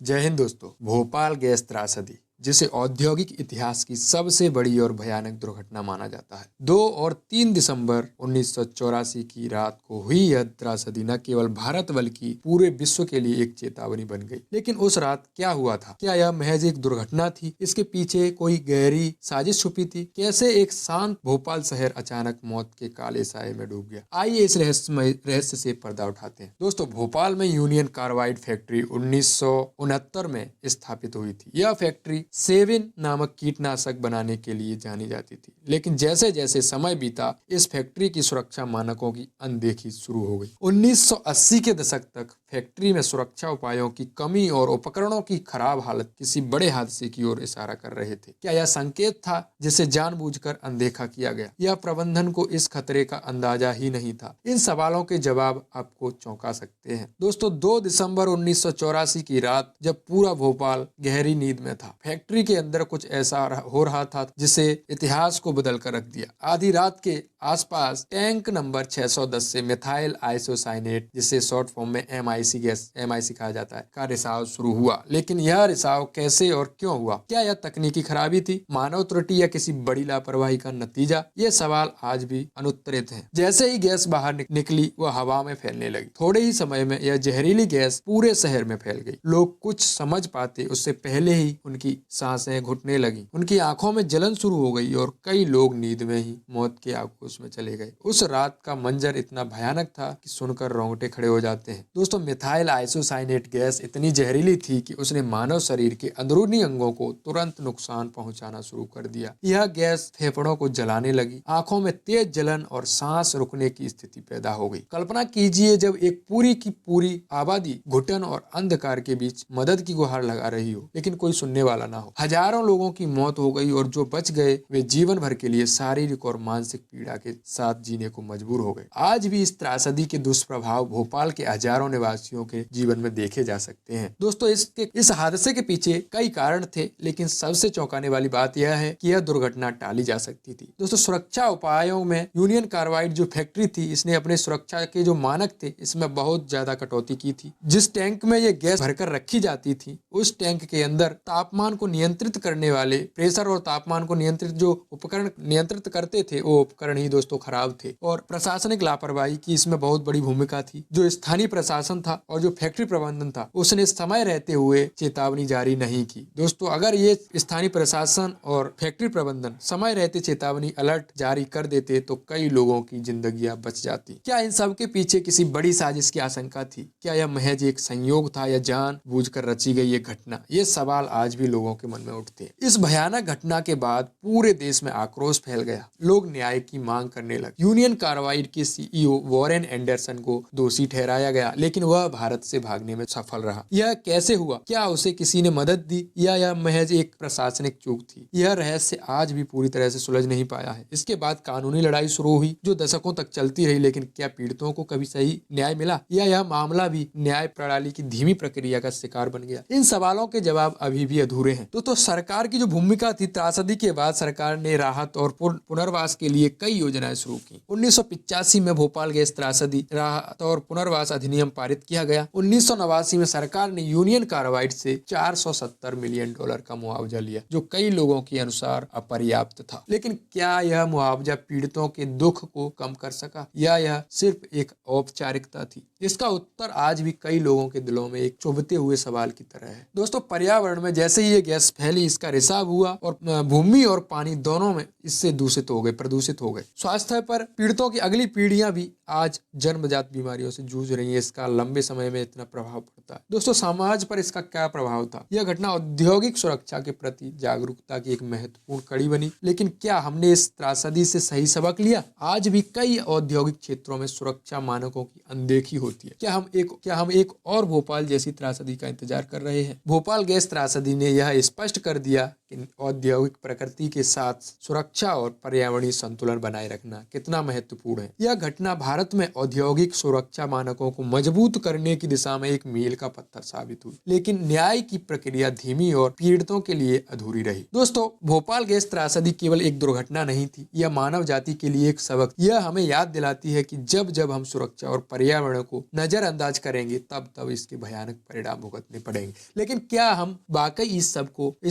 जय हिंद दोस्तों। भोपाल गैस त्रासदी, जिसे औद्योगिक इतिहास की सबसे बड़ी और भयानक दुर्घटना माना जाता है, 2 और 3 दिसंबर 1984 की रात को हुई यह त्रासदी न केवल भारत बल्कि पूरे विश्व के लिए एक चेतावनी बन गई। लेकिन उस रात क्या हुआ था? क्या यह महज एक दुर्घटना थी? इसके पीछे कोई गहरी साजिश छुपी थी? कैसे एक शांत भोपाल शहर अचानक मौत के काले साए में डूब गया? आइए इस रहस्य से पर्दा उठाते हैं। दोस्तों, भोपाल में यूनियन कार्बाइड फैक्ट्री 1969 में स्थापित हुई थी। यह फैक्ट्री सेविन नामक कीटनाशक बनाने के लिए जानी जाती थी, लेकिन जैसे जैसे समय बीता इस फैक्ट्री की सुरक्षा मानकों की अनदेखी शुरू हो गई। 1980 के दशक तक फैक्ट्री में सुरक्षा उपायों की कमी और उपकरणों की खराब हालत किसी बड़े हादसे की ओर इशारा कर रहे थे। क्या यह संकेत था जिसे जानबूझकर अनदेखा किया गया, या प्रबंधन को इस खतरे का अंदाजा ही नहीं था? इन सवालों के जवाब आपको चौंका सकते हैं। दोस्तों, 2 दिसंबर 1984 की रात जब पूरा भोपाल गहरी नींद में था, फैक्ट्री के अंदर कुछ ऐसा हो रहा था जिसे इतिहास को बदल कर रख दिया। आधी रात के आसपास टैंक नंबर 610 से मिथाइल आइसोसाइनेट, जिसे शॉर्ट फॉर्म में MIC गैस MIC कहा जाता है, का रिसाव शुरू हुआ। लेकिन यह रिसाव कैसे और क्यों हुआ? क्या यह तकनीकी खराबी थी, मानव त्रुटि, या किसी बड़ी लापरवाही का नतीजा? ये सवाल आज भी अनुत्तरित हैं। जैसे ही गैस बाहर निकली, वह हवा में फैलने लगी। थोड़े ही समय में यह जहरीली गैस पूरे शहर में फैल गई। लोग कुछ समझ पाते उससे पहले ही उनकी सांसें घुटने लगी, उनकी आंखों में जलन शुरू हो गई और कई लोग नींद में ही मौत के आगोश में चले गए। उस रात का मंजर इतना भयानक था कि सुनकर रोंगटे खड़े हो जाते हैं। दोस्तों, मिथाइल आइसोसाइनेट गैस इतनी जहरीली थी कि उसने मानव शरीर के अंदरूनी अंगों को तुरंत नुकसान पहुंचाना शुरू कर दिया। यह गैस फेफड़ों को जलाने लगी, आंखों में तेज जलन और सांस रुकने की स्थिति पैदा हो गई। कल्पना कीजिए, जब एक पूरी की पूरी आबादी घुटन और अंधकार के बीच मदद की गुहार लगा रही हो, लेकिन कोई सुनने वाला ना हो। हजारों लोगों की मौत हो गई और जो बच गए वे जीवन भर के लिए शारीरिक और मानसिक पीड़ा के साथ जीने को मजबूर हो गए। आज भी इस त्रासदी के दुष्प्रभाव भोपाल के हजारों निवासियों के जीवन में देखे जा सकते हैं। दोस्तों, इस हादसे के पीछे कई कारण थे, लेकिन सबसे चौंकाने वाली बात यह है कि यह दुर्घटना टाली जा सकती थी। दोस्तों, सुरक्षा उपायों में यूनियन कार्बाइड जो फैक्ट्री थी, इसने अपने सुरक्षा के जो मानक थे, इसमें बहुत ज्यादा कटौती की थी। जिस टैंक में ये गैस भरकर रखी जाती थी, उस टैंक के अंदर तापमान को नियंत्रित करने वाले, प्रेशर और तापमान को नियंत्रित जो उपकरण नियंत्रित करते थे, वो उपकरण ही दोस्तों खराब थे। और प्रशासनिक लापरवाही की इसमें बहुत बड़ी भूमिका थी। जो स्थानीय प्रशासन था और जो फैक्ट्री प्रबंधन था, उसने समय रहते हुए चेतावनी जारी नहीं की। दोस्तों, अगर ये स्थानीय प्रशासन और फैक्ट्री प्रबंधन समय रहते चेतावनी अलर्ट जारी कर देते तो कई लोगों की जिंदगियां बच जाती। क्या इन सब के पीछे किसी बड़ी साजिश की आशंका थी? क्या यह महज एक संयोग था या जानबूझकर रची गई एक घटना? ये सवाल आज भी लोगों के मन में उठते हैं। इस भयानक घटना के बाद पूरे देश में आक्रोश फैल गया। लोग न्याय की मांग करने लगे। यूनियन कार्बाइड के CEO वॉरेन एंडरसन को दोषी ठहराया गया, लेकिन वह भारत से भागने में सफल रहा। यह कैसे हुआ? क्या उसे किसी ने मदद दी, या यह महज एक प्रशासनिक चूक थी? यह रहस्य आज भी पूरी तरह से सुलझ नहीं पाया है। इसके बाद कानूनी लड़ाई शुरू हुई, जो दशकों तक चलती रही, लेकिन क्या पीड़ितों को कभी सही न्याय मिला, या यह मामला भी न्याय प्रणाली की धीमी प्रक्रिया का शिकार बन गया? इन सवालों के जवाब अभी भी अधूरे हैं। तो सरकार की जो भूमिका थी, त्रासदी के बाद सरकार ने राहत और पुनर्वास के लिए कई योजनाएं शुरू की। 1985 में भोपाल गैस त्रासदी राहत और पुनर्वास अधिनियम पारित किया गया। 1989 में सरकार ने यूनियन कार्बाइड से $470 मिलियन का मुआवजा लिया, जो कई लोगों के अनुसार अपर्याप्त था। लेकिन क्या यह मुआवजा पीड़ितों के दुख को कम कर सका, या यह सिर्फ एक औपचारिकता थी? इसका उत्तर आज भी कई लोगों के दिलों में एक चुभते हुए सवाल की तरह है। दोस्तों, पर्यावरण में जैसे ही ये गैस फैली, इसका रिसाव हुआ और भूमि और पानी दोनों में इससे दूषित हो गए, प्रदूषित हो गए। स्वास्थ्य पर पीड़ितों की अगली पीढ़ियां भी आज जन्मजात बीमारियों से जूझ रही है। इसका लंबे समय में इतना प्रभाव पड़ता है। दोस्तों, समाज पर इसका क्या प्रभाव था? यह घटना औद्योगिक सुरक्षा के प्रति जागरूकता की एक महत्वपूर्ण कड़ी बनी। लेकिन क्या हमने इस त्रासदी से सही सबक लिया? आज भी कई औद्योगिक क्षेत्रों में सुरक्षा मानकों की अनदेखी होती है। क्या हम एक और भोपाल जैसी त्रासदी का इंतजार कर रहे हैं? भोपाल गैस त्रासदी ने यह स्पष्ट कर दिया कि औद्योगिक प्रकृति के साथ सुरक्षा और पर्यावरणीय संतुलन बनाए रखना कितना महत्वपूर्ण है। यह घटना भारत भारत में औद्योगिक सुरक्षा मानकों को मजबूत करने की दिशा में एक मील का पत्थर साबित हुई, लेकिन न्याय की प्रक्रिया धीमी और पीड़ितों के लिए अधूरी रही। दोस्तों, भोपाल गैस त्रासदी केवल एक दुर्घटना नहीं थी, यह मानव जाति के लिए एक सबक। यह हमें याद दिलाती है कि जब जब हम सुरक्षा और पर्यावरण को नजरअंदाज करेंगे तब तब इसके भयानक परिणाम भुगतने पड़ेंगे। लेकिन क्या हम वाकई इस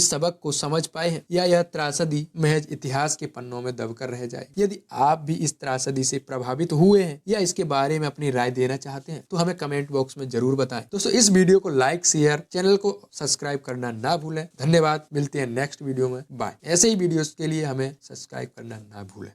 सबक को समझ पाए हैं, या यह त्रासदी महज इतिहास के पन्नों में दबकर रह जाए? यदि आप भी इस त्रासदी से प्रभावित हुए हैं या इसके बारे में अपनी राय देना चाहते हैं तो हमें कमेंट बॉक्स में जरूर बताएं। दोस्तों, इस वीडियो को लाइक, शेयर, चैनल को सब्सक्राइब करना ना भूलें। धन्यवाद। मिलते हैं नेक्स्ट वीडियो में। बाय। ऐसे ही वीडियोस के लिए हमें सब्सक्राइब करना ना भूलें।